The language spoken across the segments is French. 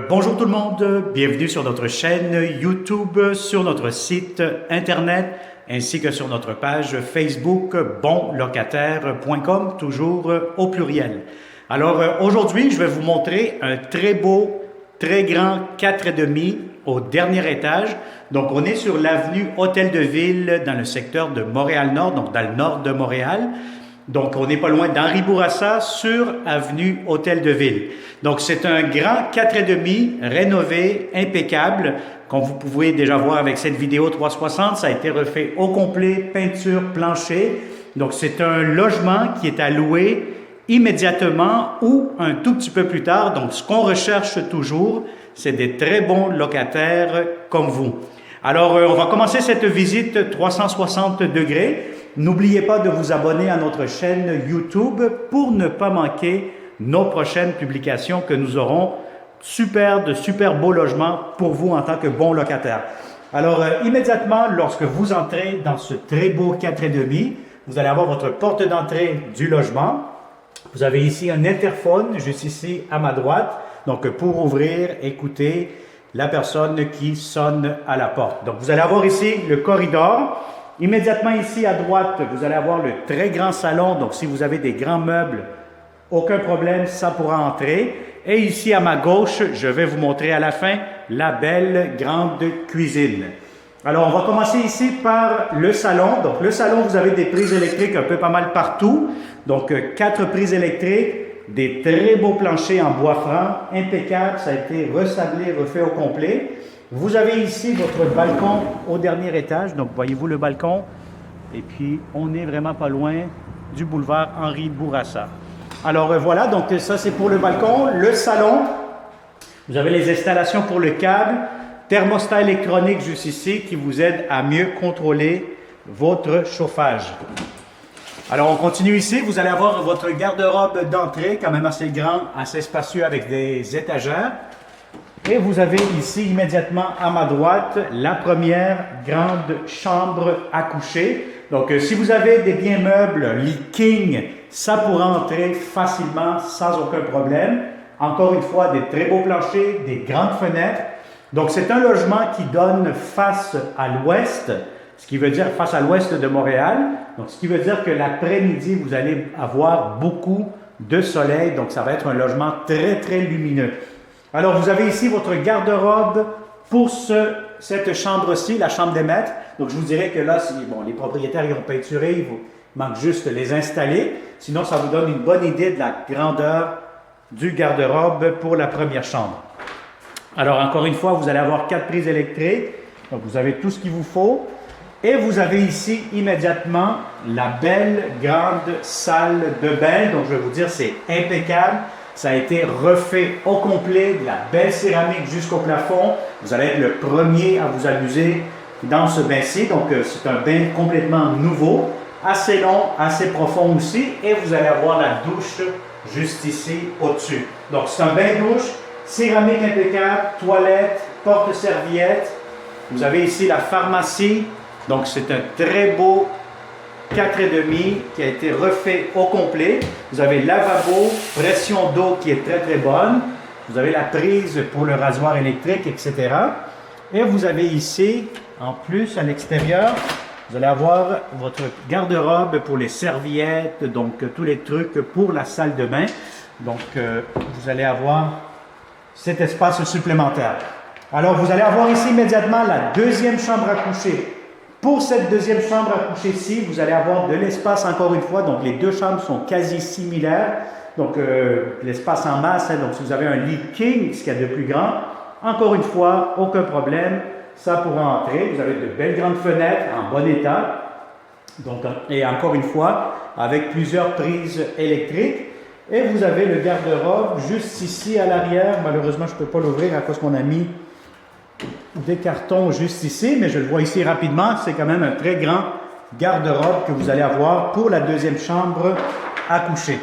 Bonjour tout le monde, bienvenue sur notre chaîne YouTube, sur notre site internet, ainsi que sur notre page Facebook bonlocataire.com, toujours au pluriel. Alors aujourd'hui, je vais vous montrer un très beau, très grand 4,5 au dernier étage. Donc on est sur l'avenue Hôtel de Ville dans le secteur de Montréal-Nord, donc dans le nord de Montréal. Donc, on n'est pas loin d'Henri Bourassa sur avenue Hôtel de Ville. Donc, c'est un grand 4,5 rénové, impeccable, comme vous pouvez déjà voir avec cette vidéo 360. Ça a été refait au complet, peinture, plancher. Donc, c'est un logement qui est à louer immédiatement ou un tout petit peu plus tard. Donc, ce qu'on recherche toujours, c'est des très bons locataires comme vous. Alors, on va commencer cette visite 360 degrés. N'oubliez pas de vous abonner à notre chaîne YouTube pour ne pas manquer nos prochaines publications que nous aurons de super beaux logements pour vous en tant que bon locataire. Alors, immédiatement, lorsque vous entrez dans ce très beau 4,5, vous allez avoir votre porte d'entrée du logement. Vous avez ici un interphone, juste ici à ma droite. Donc, pour ouvrir, écouter la personne qui sonne à la porte. Donc, vous allez avoir ici le corridor. Immédiatement ici à droite, vous allez avoir le très grand salon. Donc, si vous avez des grands meubles, aucun problème, ça pourra entrer. Et ici à ma gauche, je vais vous montrer à la fin la belle grande cuisine. Alors, on va commencer ici par le salon. Donc, le salon, vous avez des prises électriques un peu pas mal partout. Donc, 4 prises électriques, des très beaux planchers en bois franc, impeccable. Ça a été resablé, refait au complet. Vous avez ici votre balcon au dernier étage, donc voyez-vous le balcon, et puis on est vraiment pas loin du boulevard Henri Bourassa. Alors voilà, donc ça c'est pour le balcon. Le salon, vous avez les installations pour le câble, thermostat électronique juste ici qui vous aide à mieux contrôler votre chauffage. Alors on continue ici, vous allez avoir votre garde-robe d'entrée, quand même assez grand, assez spacieux avec des étagères. Et vous avez ici immédiatement à ma droite la première grande chambre à coucher. Donc si vous avez des biens meubles, lit king, ça pourra entrer facilement sans aucun problème. Encore une fois, des très beaux planchers, des grandes fenêtres. Donc c'est un logement qui donne face à l'ouest, ce qui veut dire face à l'ouest de Montréal. Donc ce qui veut dire que l'après-midi, vous allez avoir beaucoup de soleil. Donc ça va être un logement très lumineux. Alors, vous avez ici votre garde-robe pour cette chambre-ci, la chambre des maîtres. Donc, je vous dirais que là, si les propriétaires ils ont peinturé, il vous manque juste de les installer. Sinon, ça vous donne une bonne idée de la grandeur du garde-robe pour la première chambre. Alors, encore une fois, vous allez avoir 4 prises électriques. Donc, vous avez tout ce qu'il vous faut. Et vous avez ici immédiatement la belle grande salle de bain. Donc, je vais vous dire, c'est impeccable. Ça a été refait au complet, de la belle céramique jusqu'au plafond. Vous allez être le premier à vous amuser dans ce bain-ci. Donc, c'est un bain complètement nouveau, assez long, assez profond aussi. Et vous allez avoir la douche juste ici au-dessus. Donc, c'est un bain-douche, céramique impeccable, toilette, porte-serviette. Vous avez ici la pharmacie. Donc, c'est un très beau 4,5 qui a été refait au complet. Vous avez lavabo, pression d'eau qui est très bonne. Vous avez la prise pour le rasoir électrique, etc. Et vous avez ici, en plus, à l'extérieur, vous allez avoir votre garde-robe pour les serviettes, donc tous les trucs pour la salle de bain. Donc, vous allez avoir cet espace supplémentaire. Alors, vous allez avoir ici immédiatement la deuxième chambre à coucher. Pour cette deuxième chambre à coucher-ci, vous allez avoir de l'espace encore une fois. Donc, les deux chambres sont quasi similaires. Donc, l'espace en masse, donc si vous avez un lit king, ce qu'il y a de plus grand, encore une fois, aucun problème, ça pourra entrer. Vous avez de belles grandes fenêtres en bon état. Donc, et encore une fois, avec plusieurs prises électriques. Et vous avez le garde-robe juste ici à l'arrière. Malheureusement, je ne peux pas l'ouvrir à cause qu'on a mis des cartons juste ici, mais je le vois ici rapidement. C'est quand même un très grand garde-robe que vous allez avoir pour la deuxième chambre à coucher.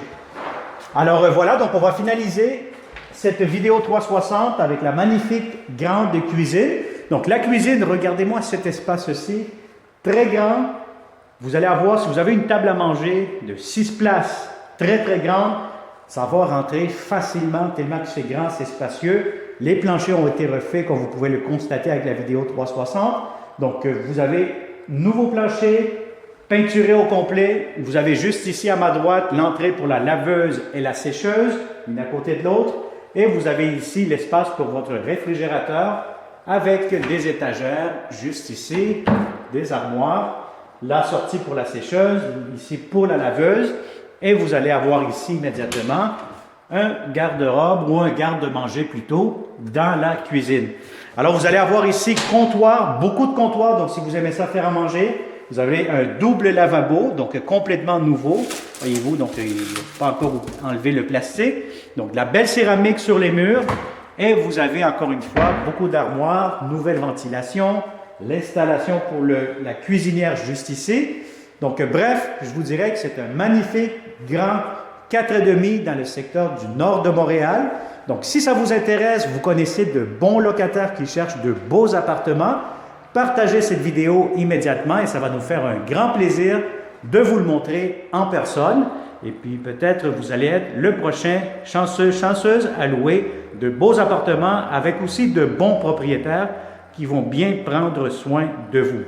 Alors voilà, donc on va finaliser cette vidéo 360 avec la magnifique grande cuisine. Donc la cuisine, regardez-moi cet espace-ci, très grand. Vous allez avoir, si vous avez une table à manger de 6 places, très grande, ça va rentrer facilement tellement que c'est grand, c'est spacieux. les planchers ont été refaits, comme vous pouvez le constater avec la vidéo 360. Donc, vous avez nouveau plancher, peinturé au complet. Vous avez juste ici à ma droite l'entrée pour la laveuse et la sécheuse, une à côté de l'autre. Et vous avez ici l'espace pour votre réfrigérateur avec des étagères juste ici, des armoires, la sortie pour la sécheuse, ici pour la laveuse. Et vous allez avoir ici immédiatement un garde-robe ou un garde-manger plutôt dans la cuisine. Alors vous allez avoir ici comptoir, beaucoup de comptoirs, donc si vous aimez ça faire à manger, vous avez un double lavabo, donc complètement nouveau, voyez-vous, donc il n'a pas encore enlevé le plastique, donc de la belle céramique sur les murs, et vous avez encore une fois beaucoup d'armoires, nouvelle ventilation, l'installation pour la cuisinière juste ici. Donc bref, je vous dirais que c'est un magnifique grand 4,5 dans le secteur du nord de Montréal. Donc, si ça vous intéresse, vous connaissez de bons locataires qui cherchent de beaux appartements, partagez cette vidéo immédiatement et ça va nous faire un grand plaisir de vous le montrer en personne. Et puis, peut-être vous allez être le prochain chanceuse à louer de beaux appartements avec aussi de bons propriétaires qui vont bien prendre soin de vous.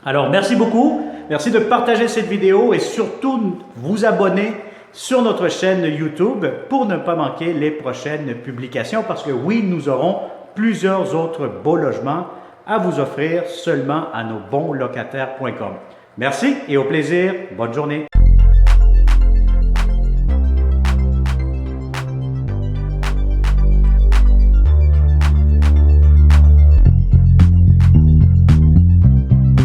Alors, merci beaucoup. Merci de partager cette vidéo et surtout vous abonner sur notre chaîne YouTube pour ne pas manquer les prochaines publications parce que oui, nous aurons plusieurs autres beaux logements à vous offrir seulement à nosbonslocataires.com. Merci et au plaisir. Bonne journée.